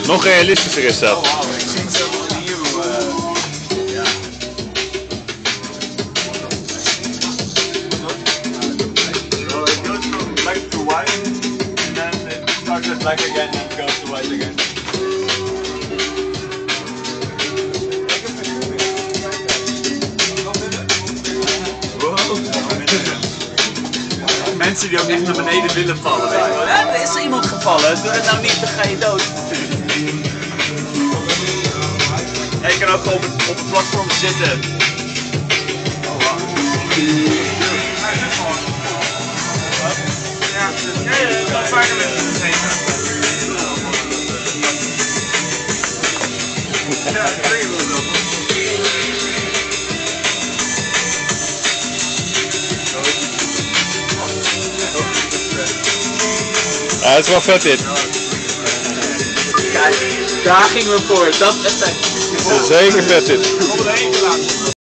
Nog realistischer is dat. Oh, wow, ik zie het zo opnieuw. Ja. So it goes from black to white, and then it starts at black again and goes to white again. Mensen die ook echt naar beneden willen vallen. Weet je wel. Ja, er is iemand gevallen, doe dat nou niet, dan ga je dood. Ja, je kan ook op het platform zitten. Oh, wow. Ja, ik kan vaker met hem gezeten. Ja, ik weet het wel. Ja, dat is wel vet dit. Kijk, daar gingen we voor. Dat is echt. Zeker vet dit.